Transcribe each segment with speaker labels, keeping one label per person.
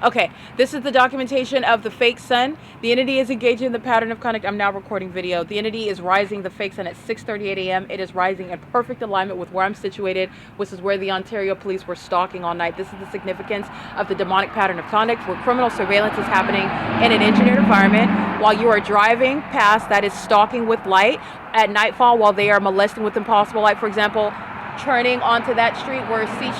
Speaker 1: Okay, this is the documentation of the fake sun. The entity is engaging in the pattern of conduct. I'm now recording video. The entity is rising the fake sun at 6:38 a.m. It is rising in perfect alignment with where I'm situated, which is where the Ontario police were stalking all night. This is the significance of the demonic pattern of conduct, where criminal surveillance is happening in an engineered environment while you are driving past. That is stalking with light at nightfall while they are molesting with impossible light. For example, turning onto that street where D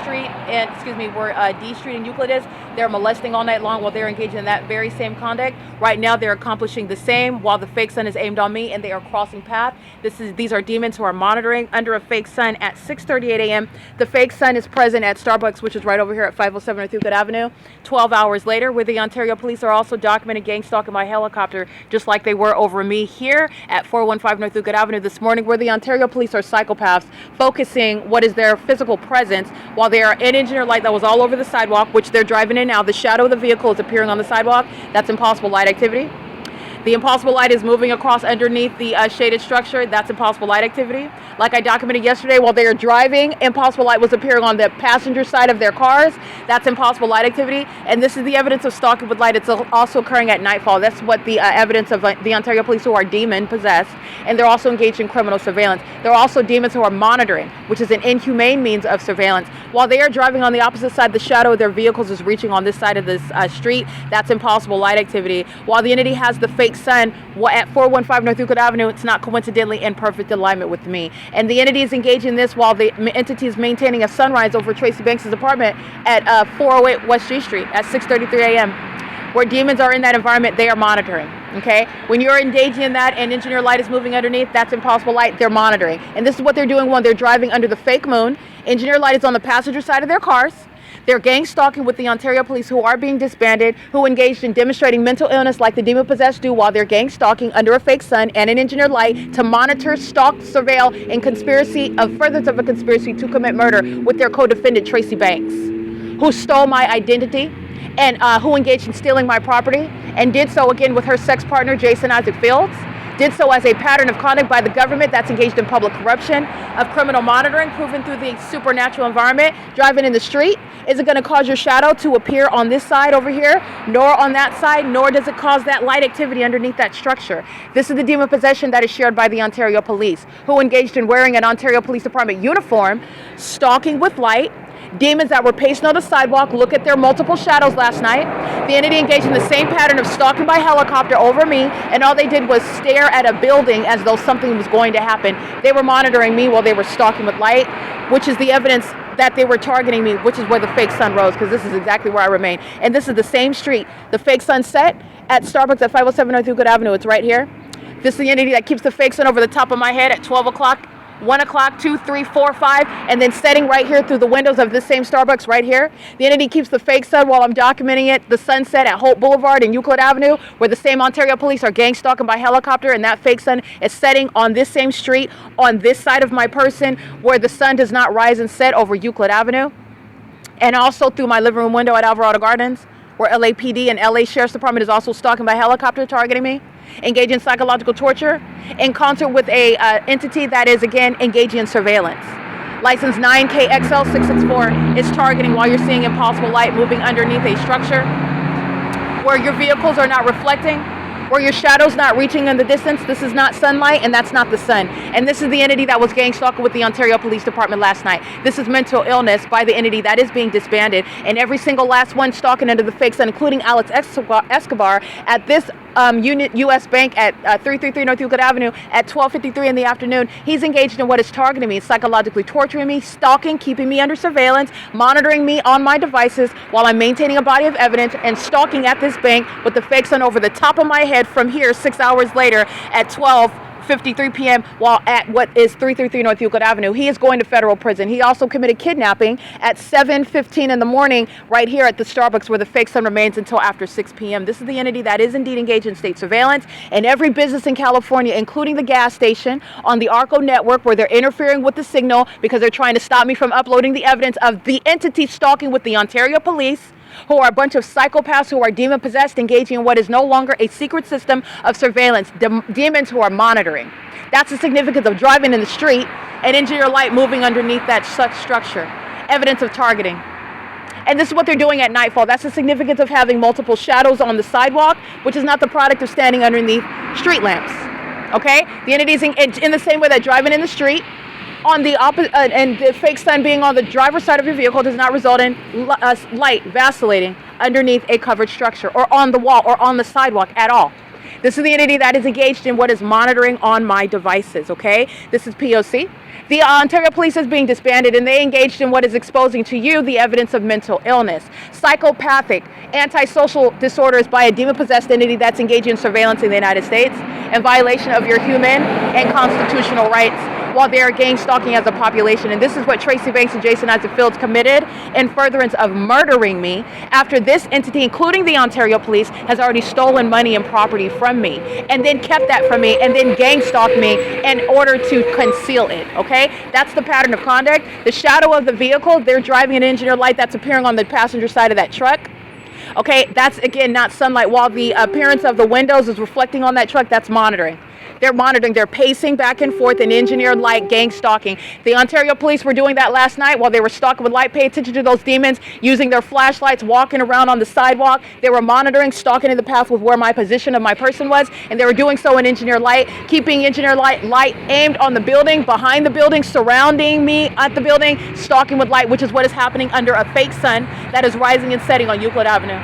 Speaker 1: Street and Euclid is, they're molesting all night long while they're engaged in that very same conduct. Right now they're accomplishing the same while the fake sun is aimed on me and they are crossing path. These are demons who are monitoring under a fake sun at 6:38 a.m. The fake sun is present at Starbucks, which is right over here at 507 North Euclid Avenue. 12 hours later, where the Ontario police are also documenting gang stalking by helicopter, just like they were over me here at 415 North Euclid Avenue this morning, where the Ontario police are psychopaths focusing what is their physical presence while they are in engineer light that was all over the sidewalk, which they're driving in now. The shadow of the vehicle is appearing on the sidewalk. That's impossible light activity. The impossible light is moving across underneath the shaded structure. That's impossible light activity. Like I documented yesterday, while they are driving, impossible light was appearing on the passenger side of their cars. That's impossible light activity. And this is the evidence of stalking with light. It's also occurring at nightfall. That's what the evidence of the Ontario police who are demon possessed. And they're also engaged in criminal surveillance. There are also demons who are monitoring, which is an inhumane means of surveillance. While they are driving on the opposite side, the shadow of their vehicles is reaching on this side of this street. That's impossible light activity. While the entity has the fake sun at 415 North Euclid Avenue, it's not coincidentally in perfect alignment with me. And the entity is engaged in this while the entity is maintaining a sunrise over Tracy Banks' apartment at 408 West G Street at 6:33 a.m. Where demons are in that environment, they are monitoring. Okay, when you're engaging in that and engineer light is moving underneath, that's impossible light. They're monitoring, and this is what they're doing when they're driving under the fake moon. Engineer light is on the passenger side of their cars. They're gang stalking with the Ontario police who are being disbanded, who engaged in demonstrating mental illness like the demon-possessed do while they're gang stalking under a fake sun and an engineered light to monitor, stalk, surveil, and furtherance of a conspiracy to commit murder with their co-defendant Tracy Banks, who stole my identity and who engaged in stealing my property and did so again with her sex partner Jason Isaac Fields. Did so as a pattern of conduct by the government that's engaged in public corruption, of criminal monitoring proven through the supernatural environment. Driving in the street isn't going to cause your shadow to appear on this side over here, nor on that side, nor does it cause that light activity underneath that structure. This is the demon possession that is shared by the Ontario police, who engaged in wearing an Ontario Police Department uniform, stalking with light. Demons that were pacing on the sidewalk. Look at their multiple shadows last night. The entity engaged in the same pattern of stalking by helicopter over me, and all they did was stare at a building as though something was going to happen. They were monitoring me while they were stalking with light, which is the evidence that they were targeting me, which is where the fake sun rose, because this is exactly where I remain. And this is the same street. The fake sun set at Starbucks at 507 North Euclid Avenue. It's right here. This is the entity that keeps the fake sun over the top of my head at 12 o'clock. 1 o'clock, 2, 3, 4, 5, and then setting right here through the windows of this same Starbucks right here. The entity keeps the fake sun while I'm documenting it. The sunset at Holt Boulevard and Euclid Avenue, where the same Ontario police are gang stalking by helicopter, and that fake sun is setting on this same street on this side of my person, where the sun does not rise and set over Euclid Avenue. And also through my living room window at Alvarado Gardens, where LAPD and LA Sheriff's Department is also stalking by helicopter, targeting me. Engage in psychological torture in concert with a entity that is again engaging in surveillance. License 9KXL664 is targeting while you're seeing impossible light moving underneath a structure where your vehicles are not reflecting, where your shadow's not reaching in the distance. This is not sunlight, and that's not the sun. And this is the entity that was gang stalking with the Ontario Police Department last night. This is mental illness by the entity that is being disbanded, and every single last one stalking under the fake sun, including Alex Escobar at this Unit U.S. Bank at 333 North Euclid Avenue at 12:53 in the afternoon. He's engaged in what is targeting me, psychologically torturing me, stalking, keeping me under surveillance, monitoring me on my devices while I'm maintaining a body of evidence, and stalking at this bank with the fake sun over the top of my head from here 6 hours later at 12:53 p.m. while at what is 333 North Euclid Avenue. He is going to federal prison. He also committed kidnapping at 7:15 in the morning right here at the Starbucks, where the fake sun remains until after 6 p.m. This is the entity that is indeed engaged in state surveillance, and every business in California, including the gas station on the ARCO network, where they're interfering with the signal because they're trying to stop me from uploading the evidence of the entity stalking with the Ontario police, who are a bunch of psychopaths who are demon-possessed, engaging in what is no longer a secret system of surveillance, demons who are monitoring. That's the significance of driving in the street and engineer light moving underneath that such structure. Evidence of targeting. And this is what they're doing at nightfall. That's the significance of having multiple shadows on the sidewalk, which is not the product of standing underneath street lamps. Okay? The entity is in the same way that driving in the street on the opposite, and the fake sun being on the driver's side of your vehicle does not result in light vacillating underneath a covered structure or on the wall or on the sidewalk at all. This is the entity that is engaged in what is monitoring on my devices, okay? This is P.O.C. The Ontario Police is being disbanded, and they engaged in what is exposing to you the evidence of mental illness, psychopathic, antisocial disorders by a demon-possessed entity that's engaging in surveillance in the United States in violation of your human and constitutional rights while they are gang stalking as a population. And this is what Tracy Banks and Jason Isaac Fields committed in furtherance of murdering me after this entity, including the Ontario Police, has already stolen money and property from me and then kept that from me and then gang stalked me in order to conceal it, okay? That's the pattern of conduct. The shadow of the vehicle, they're driving an engineer light that's appearing on the passenger side of that truck. Okay, that's again not sunlight. While the appearance of the windows is reflecting on that truck, that's monitoring. They're monitoring, they're pacing back and forth in engineered light gang stalking. The Ontario Police were doing that last night while they were stalking with light. Pay attention to those demons using their flashlights, walking around on the sidewalk. They were monitoring, stalking in the path with where my position of my person was, and they were doing so in engineered light, keeping engineered light aimed on the building, behind the building, surrounding me at the building, stalking with light, which is what is happening under a fake sun that is rising and setting on Euclid Avenue.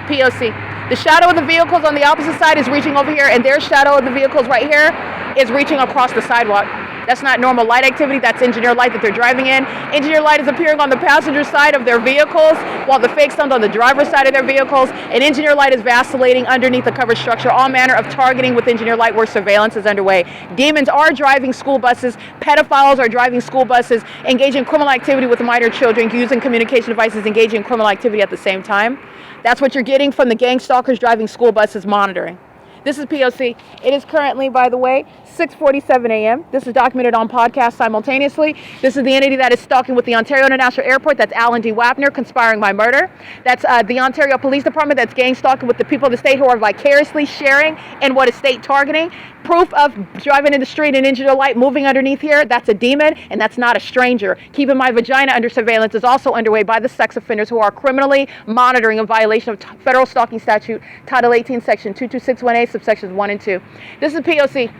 Speaker 1: P.O.C. The shadow of the vehicles on the opposite side is reaching over here, and their shadow of the vehicles right here is reaching across the sidewalk. That's not normal light activity, that's engineered light that they're driving in. Engineered light is appearing on the passenger side of their vehicles, while the fake sun's on the driver's side of their vehicles, and engineered light is vacillating underneath the covered structure. All manner of targeting with engineered light where surveillance is underway. Demons are driving school buses, pedophiles are driving school buses, engaging in criminal activity with minor children, using communication devices, engaging in criminal activity at the same time. That's what you're getting from the gang stalkers driving school buses monitoring. This is P.O.C. It is currently, by the way, 6:47 a.m. This is documented on podcast simultaneously. This is the entity that is stalking with the Ontario International Airport. That's Alan D. Wapner, conspiring by murder. That's the Ontario Police Department that's gang stalking with the people of the state who are vicariously sharing in what is state targeting. Proof of driving in the street and engineered light moving underneath here, that's a demon, and that's not a stranger. Keeping my vagina under surveillance is also underway by the sex offenders who are criminally monitoring a violation of federal stalking statute, Title 18, Section 2261A, subsections 1 and 2. This is P.O.C.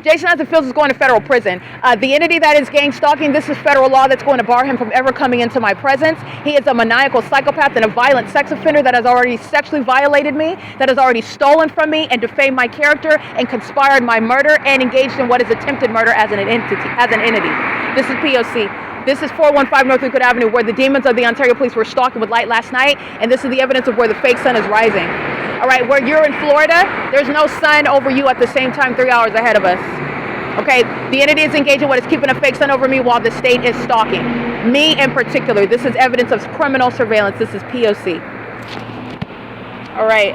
Speaker 1: Jason Isaac Fields is going to federal prison. The entity that is gang stalking, this is federal law that's going to bar him from ever coming into my presence. He is a maniacal psychopath and a violent sex offender that has already sexually violated me, that has already stolen from me and defamed my character and conspired my murder and engaged in what is attempted murder as an entity. This is P.O.C. This is 415 North Euclid Avenue, where the demons of the Ontario Police were stalking with light last night, and this is the evidence of where the fake sun is rising. All right, where you're in Florida, there's no sun over you at the same time 3 hours ahead of us. Okay, the entity is engaging what is keeping a fake sun over me while the state is stalking. Me in particular, this is evidence of criminal surveillance. This is P.O.C. All right.